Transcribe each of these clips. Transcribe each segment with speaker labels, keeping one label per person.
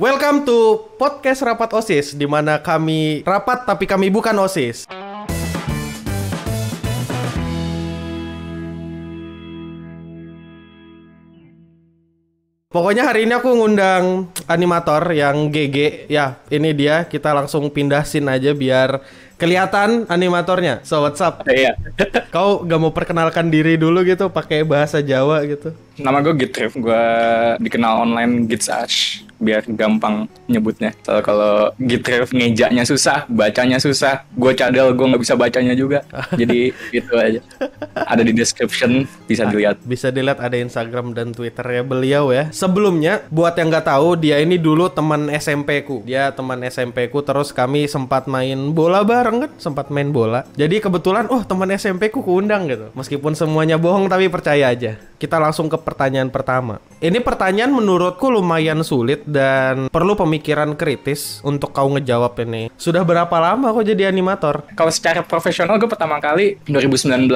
Speaker 1: Welcome to podcast Rapat OSIS, di mana kami rapat tapi kami bukan OSIS. Pokoknya hari ini aku ngundang animator yang GG. Ya, ini dia. Kita langsung pindah scene aja biar kelihatan animatornya. So, what's up?
Speaker 2: Iya.
Speaker 1: Kau gak mau perkenalkan diri dulu gitu, pakai bahasa Jawa gitu?
Speaker 2: Nama gue Gitrif, gue dikenal online Gitsash biar gampang nyebutnya. Soalnya kalau Gitrif ngejanya susah, bacanya susah. Gue cadel, gue nggak bisa bacanya juga. Jadi gitu aja. Ada di description, bisa dilihat.
Speaker 1: Bisa dilihat ada Instagram dan Twitternya beliau ya. Sebelumnya, buat yang nggak tahu, dia ini dulu teman SMP ku. Dia teman SMP ku, terus kami sempat main bola bareng kan, sempat main bola. Jadi kebetulan, teman SMP ku kuundang gitu. Meskipun semuanya bohong, tapi percaya aja. Kita langsung ke pertanyaan pertama. Ini pertanyaan menurutku lumayan sulit dan perlu pemikiran kritis untuk kau ngejawab ini. Sudah berapa lama kau jadi animator?
Speaker 2: Kalau secara profesional gue pertama kali 2019.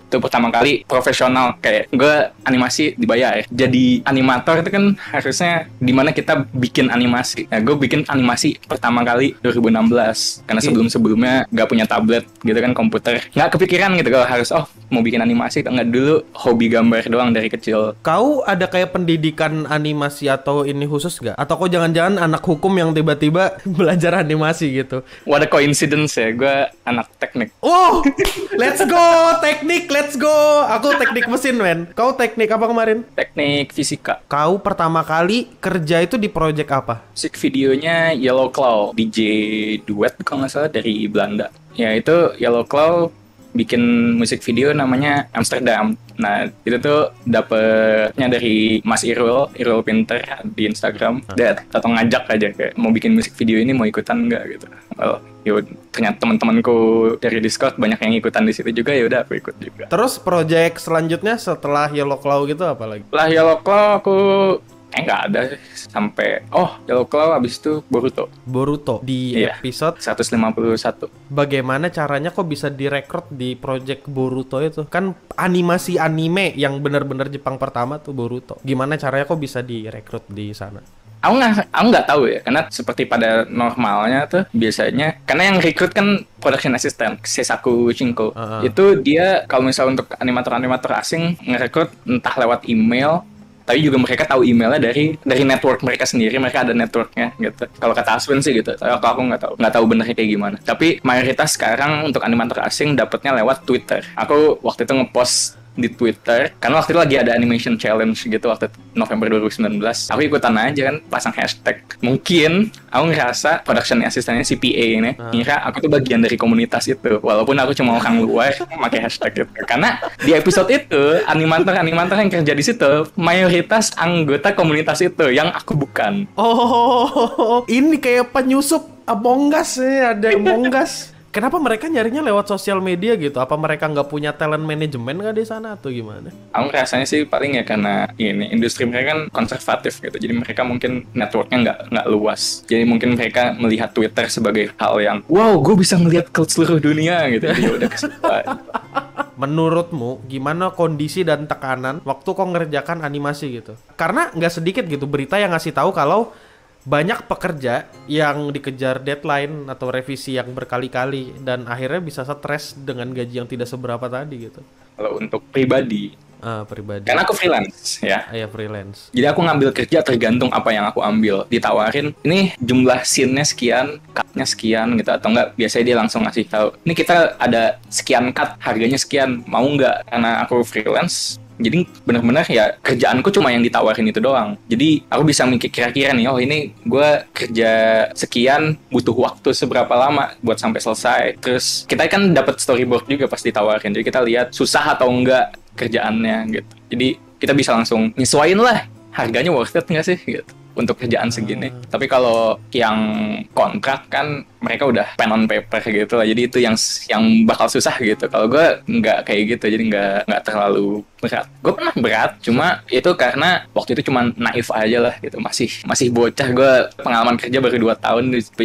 Speaker 2: Itu pertama kali profesional, kayak gue animasi dibayar. Jadi animator itu kan harusnya dimana kita bikin animasi. Nah, gue bikin animasi pertama kali 2016. Karena sebelum-sebelumnya gak punya tablet gitu kan, komputer. Gak kepikiran gitu kalau harus mau bikin animasi. Nggak, dulu hobi gambar doang dari kecil.
Speaker 1: Kau ada kayak pendidikan animasi atau ini khusus gak? Atau kau jangan-jangan anak hukum yang tiba-tiba belajar animasi gitu?
Speaker 2: What a coincidence ya, gue anak teknik.
Speaker 1: Oh, let's go teknik, let's go. Aku teknik mesin, men. Kau teknik apa kemarin?
Speaker 2: Teknik fisika.
Speaker 1: Kau pertama kali kerja itu di project apa?
Speaker 2: Musik videonya Yellow Claw, DJ duet kalau nggak salah dari Belanda. Ya itu Yellow Claw bikin musik video namanya Amsterdam. Nah, itu tuh dapetnya dari Mas Irul Pinter di Instagram. Dia datang ngajak aja kayak mau bikin musik video ini, mau ikutan nggak gitu. Ternyata teman-temanku dari Discord banyak yang ikutan di situ juga, ya udah aku ikut juga.
Speaker 1: Terus project selanjutnya setelah Yellow Claw gitu apa lagi?
Speaker 2: Setelah Yellow Claw aku nggak ada sampai Yellow Claw abis itu Boruto
Speaker 1: di episode
Speaker 2: 151.
Speaker 1: Bagaimana caranya kok bisa direkrut di project Boruto itu? Kan animasi anime yang benar-benar Jepang pertama tuh Boruto. Gimana caranya kok bisa direkrut di sana?
Speaker 2: Aku nggak tahu ya, karena seperti pada normalnya tuh biasanya, karena yang rekrut kan production assistant Seisaku Shinko. Itu dia kalau misalnya untuk animator-animator asing ngerekrut entah lewat email, tapi juga mereka tahu emailnya dari network mereka sendiri. Mereka ada networknya gitu. Kalau kata Aswin sih gitu. Tapi aku nggak tahu benernya kayak gimana. Tapi mayoritas sekarang untuk animator asing dapatnya lewat Twitter. Aku waktu itu ngepost di Twitter, karena waktu itu lagi ada animation challenge gitu waktu November 2019. Aku ikutan aja kan, pasang hashtag. Mungkin aku ngerasa production asistennya si PA ini ngira aku tuh bagian dari komunitas itu, walaupun aku cuma orang luar pakai hashtag gitu. Karena di episode itu animator yang kerja di situ mayoritas anggota komunitas itu yang aku bukan.
Speaker 1: Oh, ini kayak penyusup Among Us ya, ada Among Us. Kenapa mereka nyarinya lewat sosial media gitu? Apa mereka nggak punya talent management nggak di sana atau gimana?
Speaker 2: Aku rasanya sih paling ya karena ini industri mereka kan konservatif gitu. Jadi mereka mungkin networknya nggak luas. Jadi mungkin mereka melihat Twitter sebagai hal yang wow, gue bisa ngelihat ke seluruh dunia gitu. Jadi udah kesukaan.
Speaker 1: Menurutmu gimana kondisi dan tekanan waktu kau ngerjakan animasi gitu? Karena nggak sedikit gitu berita yang ngasih tahu kalau banyak pekerja yang dikejar deadline atau revisi yang berkali-kali dan akhirnya bisa stres dengan gaji yang tidak seberapa tadi gitu.
Speaker 2: Kalau untuk pribadi, karena aku freelance ya.
Speaker 1: Iya, freelance.
Speaker 2: Jadi aku ngambil kerja tergantung apa yang aku ambil. Ditawarin, ini jumlah scene-nya sekian, cut-nya sekian gitu, atau enggak biasanya dia langsung ngasih tahu. Ini kita ada sekian cut, harganya sekian, mau nggak? Karena aku freelance, jadi benar-benar ya kerjaanku cuma yang ditawarin itu doang. Jadi aku bisa mikir kira-kira nih, ini gue kerja sekian butuh waktu seberapa lama buat sampai selesai. Terus kita kan dapat storyboard juga pas ditawarin. Jadi kita lihat susah atau enggak kerjaannya gitu. Jadi kita bisa langsung nyesuaiin lah harganya worth it nggak sih gitu untuk kerjaan segini. Tapi kalau yang kontrak kan mereka udah pen on paper gitu lah. Jadi itu yang bakal susah gitu. Kalau gue nggak kayak gitu, jadi nggak terlalu berat. Gue pernah berat, cuma itu karena waktu itu cuma naif aja lah gitu, masih bocah. Gue pengalaman kerja baru 2 tahun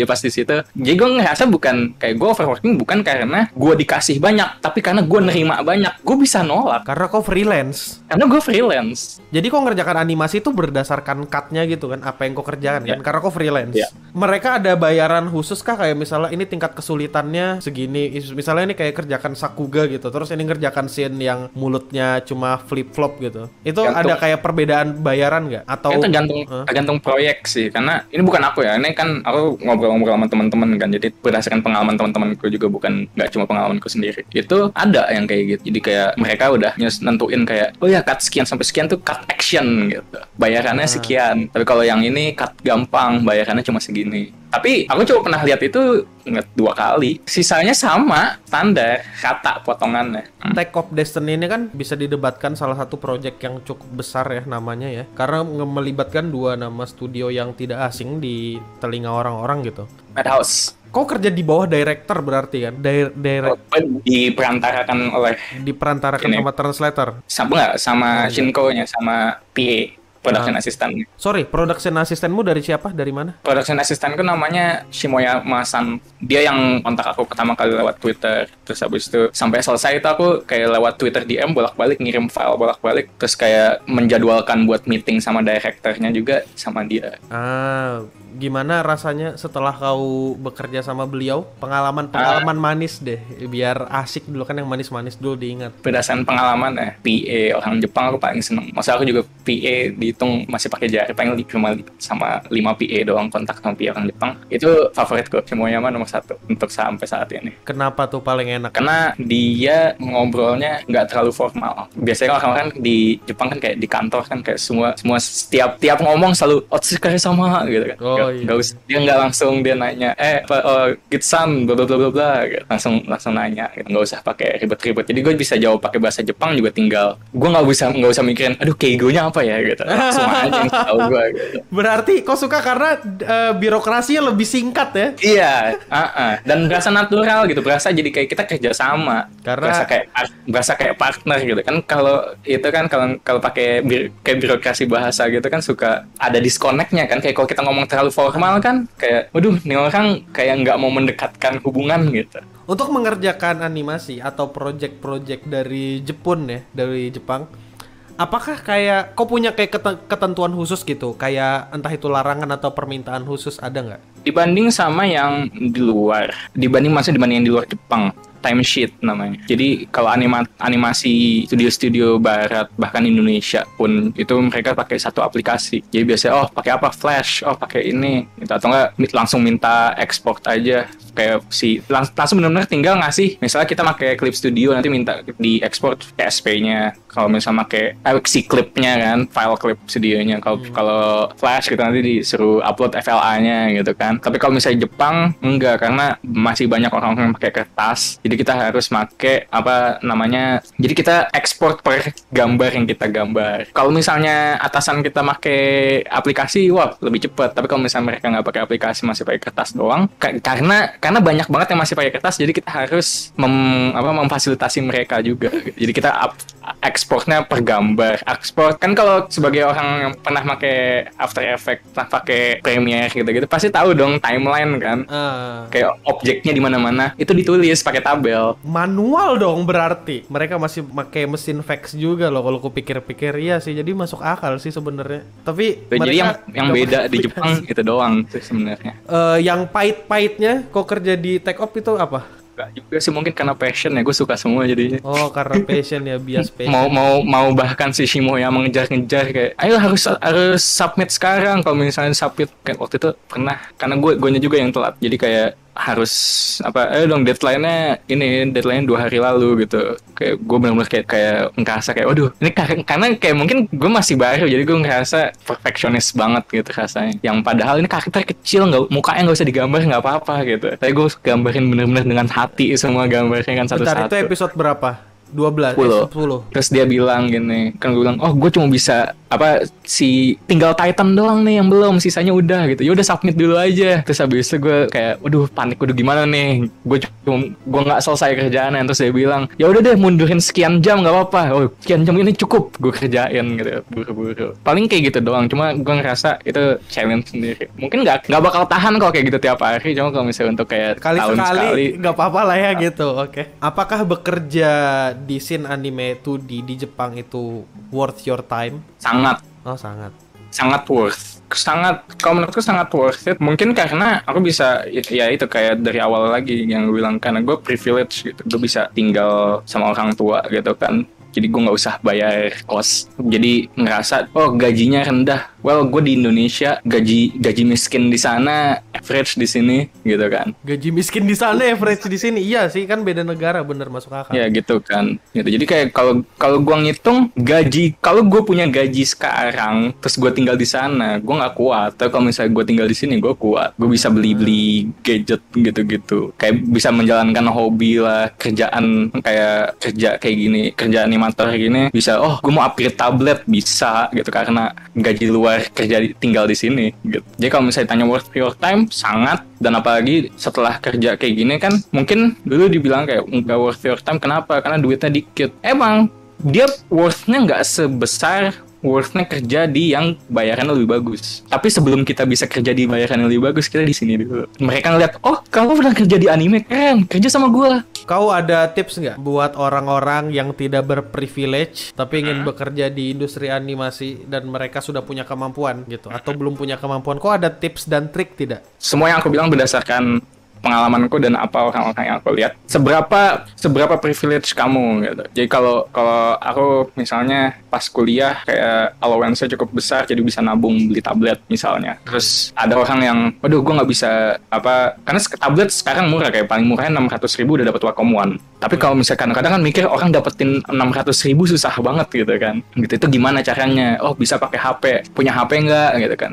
Speaker 2: pas di situ. Jadi gue ngerasa bukan kayak gue overworking, bukan karena gue dikasih banyak, tapi karena gue nerima banyak. Gue bisa nolak
Speaker 1: Karena kau freelance.
Speaker 2: karena gue freelance.
Speaker 1: Jadi kau ngerjakan animasi itu berdasarkan cut-nya gitu kan, apa yang kau kerjakan kan?
Speaker 2: Yeah.
Speaker 1: Karena kau freelance.
Speaker 2: Yeah.
Speaker 1: Mereka ada bayaran khusus kah, kayak misalnya ini tingkat kesulitannya segini, misalnya ini kayak kerjakan Sakuga gitu, terus ini ngerjakan scene yang mulutnya cuma flip-flop gitu. Itu ada kayak perbedaan bayaran nggak? Atau
Speaker 2: tergantung proyek sih, karena ini bukan aku ya, ini kan aku ngobrol-ngobrol sama teman-teman kan, jadi berdasarkan pengalaman teman-temanku juga, bukan nggak cuma pengalamanku sendiri. Itu ada yang kayak gitu, jadi kayak mereka udah nentuin kayak, oh ya cut sekian sampai sekian tuh cut action gitu, bayarannya sekian. Tapi kalau yang ini cut gampang, bayarannya cuma segini. Tapi aku coba pernah lihat itu 2 kali. Sisanya sama, standar, kata potongannya.
Speaker 1: Attack of Destiny ini kan bisa didebatkan salah satu project yang cukup besar ya namanya ya. Karena melibatkan 2 nama studio yang tidak asing di telinga orang-orang gitu.
Speaker 2: Madhouse.
Speaker 1: Kau kerja di bawah director berarti kan? Diperantarakan sama translator.
Speaker 2: Sama Shinko-nya, sama PA. Production assistant.
Speaker 1: Sorry, production assistantmu dari siapa? Dari mana?
Speaker 2: Production assistantku namanya Shimoyama-san. Dia yang kontak aku pertama kali lewat Twitter. Terus habis itu sampai selesai itu aku kayak lewat Twitter DM bolak-balik, ngirim file bolak-balik. Terus kayak menjadwalkan buat meeting sama directornya juga sama dia.
Speaker 1: Gimana rasanya setelah kau bekerja sama beliau? Pengalaman manis deh, biar asik dulu kan, yang manis-manis dulu diingat.
Speaker 2: Berdasarkan pengalaman ya, PA orang Jepang aku paling seneng. Maksudnya aku juga PA dihitung masih pakai jari, paling cuma sama 5 PA doang kontak sama PA orang Jepang. Itu favoritku, Shimoyama nomor 1 untuk sampai saat ini.
Speaker 1: Kenapa tuh paling enak?
Speaker 2: Karena dia ngobrolnya nggak terlalu formal. Biasanya orang-orang di Jepang kan kayak di kantor kan kayak semua tiap ngomong selalu otsukare sama gitu kan. Nggak usah, dia nggak langsung dia nanya Gitsan bla bla bla bla gitu. langsung nanya gitu. Nggak usah pakai ribet-ribet, jadi gue bisa jawab pakai bahasa Jepang juga, tinggal gue nggak usah mikirin aduh keigonya apa ya gitu, langsung aja yang tahu gue gitu.
Speaker 1: Berarti kau suka karena birokrasinya lebih singkat ya?
Speaker 2: Iya, dan berasa natural gitu, berasa jadi kayak kita kerja sama,
Speaker 1: karena
Speaker 2: berasa kayak partner gitu kan. Kalau itu kan kalau pakai kayak birokrasi bahasa gitu kan suka ada disconnect-nya kan, kayak kalau kita ngomong terlalu formal kan kayak waduh nih orang kayak nggak mau mendekatkan hubungan gitu.
Speaker 1: Untuk mengerjakan animasi atau project-project dari Jepun ya, dari Jepang, apakah kayak kau punya kayak ketentuan khusus gitu, kayak entah itu larangan atau permintaan khusus, ada nggak?
Speaker 2: Dibanding sama yang di luar, dibanding yang di luar Jepang, timesheet namanya. Jadi kalau animasi studio-studio barat bahkan Indonesia pun itu mereka pakai satu aplikasi. Jadi biasanya pakai apa, Flash, pakai ini gitu. Atau enggak langsung minta export aja, kayak langsung benar-benar tinggal ngasih, misalnya kita pakai Clip Studio nanti minta di export PSP-nya. Kalau misalnya pakai si clipnya kan, file clip studionya. Kalau Flash gitu nanti disuruh upload FLA-nya gitu kan. Tapi kalau misalnya Jepang enggak, karena masih banyak orang-orang yang pakai kertas. Jadi kita harus pakai jadi kita ekspor per gambar yang kita gambar. Kalau misalnya atasan kita pakai aplikasi, lebih cepat. Tapi kalau misalnya mereka nggak pakai aplikasi, masih pakai kertas doang, karena banyak banget yang masih pakai kertas, jadi kita harus memfasilitasi mereka juga. Jadi kita ekspornya per gambar. Ekspor kan, kalau sebagai orang yang pernah pakai After Effects, pernah pakai Premiere gitu-gitu, pasti tahu dong timeline kan. Kayak objeknya di mana-mana itu ditulis pakai tabel.
Speaker 1: Manual dong berarti. Mereka masih pakai mesin fax juga loh kalau kupikir-pikir. Iya sih, jadi masuk akal sih sebenarnya. Tapi
Speaker 2: jadi yang beda di Jepang itu doang tuh sebenarnya.
Speaker 1: Yang pahit-pahitnya kok kerja di Take Off itu apa?
Speaker 2: Gak juga sih, mungkin karena passion ya, gue suka semua jadinya.
Speaker 1: Karena passion ya, bias passion.
Speaker 2: mau bahkan si Shimo yang mengejar-ngejar kayak ayo harus submit sekarang. Kalau misalnya submit kayak waktu itu pernah, karena gue juga yang telat, jadi kayak harus deadline-nya 2 hari lalu gitu. Kayak gue benar-benar kayak ngerasa kayak waduh, ini karena kayak mungkin gue masih baru, jadi gue ngerasa perfeksionis banget gitu rasanya. Yang padahal ini karakter kecil, mukanya nggak usah digambar, nggak apa-apa gitu. Tapi gue gambarin benar-benar dengan hati semua gambarnya kan satu-satu.
Speaker 1: Bentar, itu episode berapa? 10.
Speaker 2: Terus dia bilang gini, kan gue bilang gue cuma bisa apa si tinggal Titan doang nih yang belum, sisanya udah gitu. Ya udah submit dulu aja. Terus habis itu gue kayak waduh panik, waduh gimana nih, gue nggak selesai kerjaannya. Terus dia bilang ya udah deh mundurin sekian jam nggak apa-apa, oh sekian jam ini cukup gue kerjain gitu buru-buru. Paling kayak gitu doang, cuma gue ngerasa itu challenge sendiri. Mungkin nggak bakal tahan kalau kayak gitu tiap hari, cuma kalau misalnya untuk kayak
Speaker 1: kali
Speaker 2: tahun
Speaker 1: sekali
Speaker 2: sekali
Speaker 1: nggak apa-apa lah ya gitu. Oke. Apakah bekerja di scene anime 2D di Jepang itu worth your time?
Speaker 2: sangat
Speaker 1: Oh, sangat.
Speaker 2: worth, kalau menurutku sangat worth it. Mungkin karena aku bisa ya itu kayak dari awal lagi yang gue bilang, karena gue privilege gitu, gue bisa tinggal sama orang tua gitu kan, jadi gue nggak usah bayar kos, jadi ngerasa oh gajinya rendah. Well, gue di Indonesia gaji miskin di sana, average di sini gitu kan.
Speaker 1: Gaji miskin di sana, average di sini. Iya sih, kan beda negara, bener masuk akal.
Speaker 2: Ya gitu kan. Gitu. Jadi kayak kalau gue ngitung gaji, kalau gue punya gaji sekarang, terus gue tinggal di sana, gue nggak kuat. Tapi kalau misalnya gue tinggal di sini, gue kuat. Gue bisa beli gadget gitu-gitu. Kayak bisa menjalankan hobi lah, kerjaan kayak kerja kayak gini, kerja animator gini. Bisa, oh gue mau upgrade tablet bisa gitu karena gaji luar kerja tinggal di sini gitu. Jadi kalau misalnya tanya worth your time, sangat. Dan apalagi setelah kerja kayak gini kan, mungkin dulu dibilang kayak nggak worth your time. Kenapa? Karena duitnya dikit. Emang dia worth-nya nggak sebesar worth-nya kerja di yang bayarannya lebih bagus. Tapi sebelum kita bisa kerja di bayaran yang lebih bagus, kita di sini dulu. Mereka ngeliat, oh kamu pernah kerja di anime, keren, kerja sama gue.
Speaker 1: Kau ada tips nggak buat orang-orang yang tidak berprivilege tapi ingin bekerja di industri animasi dan mereka sudah punya kemampuan gitu atau belum punya kemampuan? Kau ada tips dan trik tidak?
Speaker 2: Semua yang aku bilang berdasarkan pengalamanku dan apa orang-orang yang aku lihat. Seberapa privilege kamu gitu. Jadi kalau aku misalnya pas kuliah kayak allowance-nya cukup besar, jadi bisa nabung beli tablet misalnya. Terus ada orang yang waduh gue nggak bisa karena tablet sekarang murah, kayak paling murahnya 600.000 udah dapat Wacom One. Tapi kalau misalkan kadang kan mikir orang dapetin 600.000 susah banget gitu kan. Gitu, itu gimana caranya? Oh bisa pakai HP, punya HP nggak gitu kan?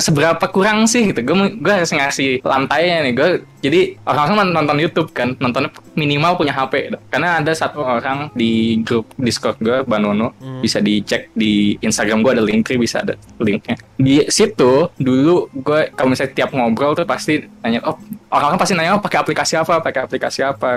Speaker 2: Seberapa kurang sih gitu? Gue harus ngasih lantainya nih. Jadi orang-orang nonton YouTube kan, nontonnya minimal punya HP. Karena ada satu orang di grup Discord gue, Banono, bisa dicek di Instagram gue, ada Linktree, bisa ada linknya. Di situ dulu gue kalau misalnya tiap ngobrol tuh pasti nanya, oh orang-orang pasti nanya, oh pakai aplikasi apa?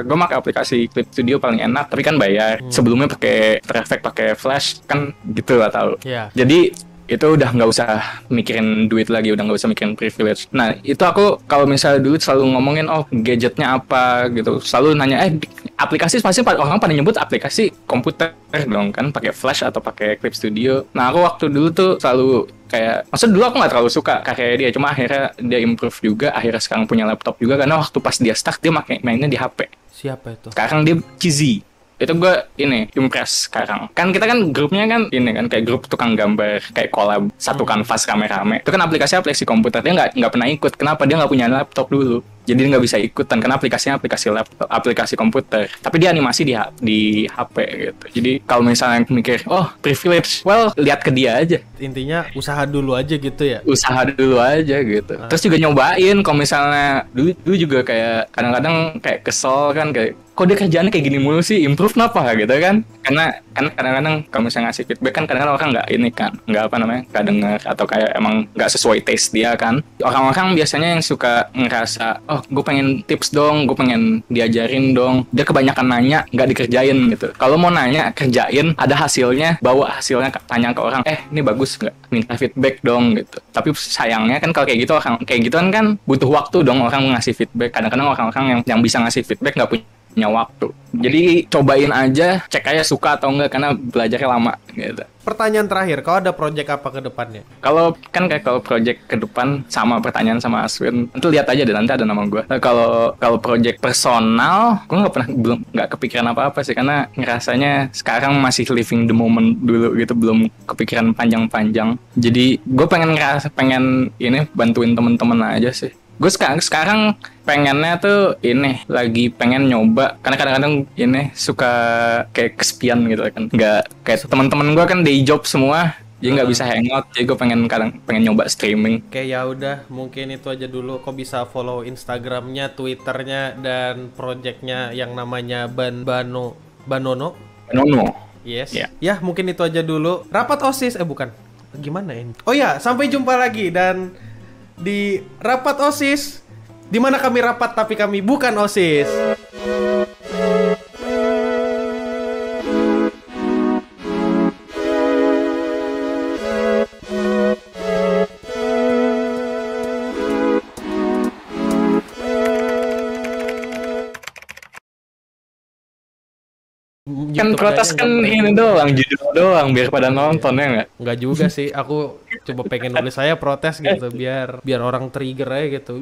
Speaker 2: Gue pakai aplikasi Clip Studio paling enak, tapi kan bayar. Sebelumnya pakai After Effects, pakai Flash kan gitu lah tahu.
Speaker 1: Yeah.
Speaker 2: Jadi itu udah nggak usah mikirin duit lagi, udah nggak usah mikirin privilege. Nah itu aku kalau misalnya dulu selalu ngomongin oh gadgetnya apa gitu, selalu nanya aplikasi, pasti orang pada nyebut aplikasi komputer dong kan, pakai Flash atau pakai Clip Studio. Nah aku waktu dulu tuh selalu kayak, maksud dulu aku nggak terlalu suka kayak dia, cuma akhirnya dia improve juga, akhirnya sekarang punya laptop juga, karena waktu pas dia start dia mainnya di HP.
Speaker 1: Siapa itu?
Speaker 2: Sekarang dia Cheesy. Itu gue impress sekarang. Kan kita kan grupnya kan kan kayak grup tukang gambar, kayak collab satu kanvas rame-rame. Itu kan aplikasi komputer, dia nggak pernah ikut. Kenapa? Dia nggak punya laptop dulu, jadi dia nggak bisa ikutan karena aplikasinya aplikasi laptop, aplikasi komputer. Tapi dia animasi di HP gitu. Jadi kalau misalnya mikir oh privilege, well lihat ke dia aja.
Speaker 1: Intinya usaha dulu aja gitu ya.
Speaker 2: Usaha dulu aja gitu. Terus juga nyobain. Kalau misalnya dulu juga kayak kadang-kadang kayak kesel kan, kayak kok dia kerjaannya kayak gini mulu sih, improve kenapa gitu kan? Karena kadang-kadang kalau misalnya ngasih feedback kan kadang-kadang orang nggak dengar atau kayak emang nggak sesuai taste dia kan. Orang-orang biasanya yang suka ngerasa oh gue pengen tips dong, gue pengen diajarin dong. Dia kebanyakan nanya nggak dikerjain gitu. Kalau mau nanya kerjain, ada hasilnya, bawa hasilnya, tanya ke orang ini bagus nggak, minta feedback dong gitu. Tapi sayangnya kan kalau kayak gitu orang kayak gituan kan butuh waktu dong orang ngasih feedback. Kadang-kadang orang-orang yang bisa ngasih feedback nggak punya waktu. Jadi cobain aja, cek aja suka atau enggak, karena belajarnya lama gitu.
Speaker 1: Pertanyaan terakhir, kau ada project apa ke depannya?
Speaker 2: Kalau project ke depan sama pertanyaan sama Aswin, nanti lihat aja deh, nanti ada nama gue. Kalau project personal, gue nggak kepikiran apa-apa sih, karena ngerasanya sekarang masih living the moment dulu gitu, belum kepikiran panjang-panjang. Jadi gue pengen bantuin temen-temen aja sih. Gue sekarang pengennya tuh lagi pengen nyoba, karena kadang-kadang suka kayak kesepian gitu kan, nggak kayak teman-teman gue kan day job semua, jadi nggak bisa hangout. Jadi gue pengen nyoba streaming.
Speaker 1: Oke, ya udah, mungkin itu aja dulu. Kok bisa follow Instagramnya, Twitternya, dan projectnya yang namanya Banono.
Speaker 2: No.
Speaker 1: Yes.
Speaker 2: Yeah.
Speaker 1: Ya, mungkin itu aja dulu. Rapat OSIS bukan. gimana ini? Oh ya, sampai jumpa lagi dan di rapat OSIS, di mana kami rapat tapi kami bukan OSIS.
Speaker 2: Kan
Speaker 1: YouTube
Speaker 2: protes
Speaker 1: kayaknya
Speaker 2: kan
Speaker 1: nggak
Speaker 2: ini doang, judul doang biar pada nonton ya nggak?
Speaker 1: Nggak juga sih, aku coba pengen nulis saya protes gitu biar orang trigger aja gitu.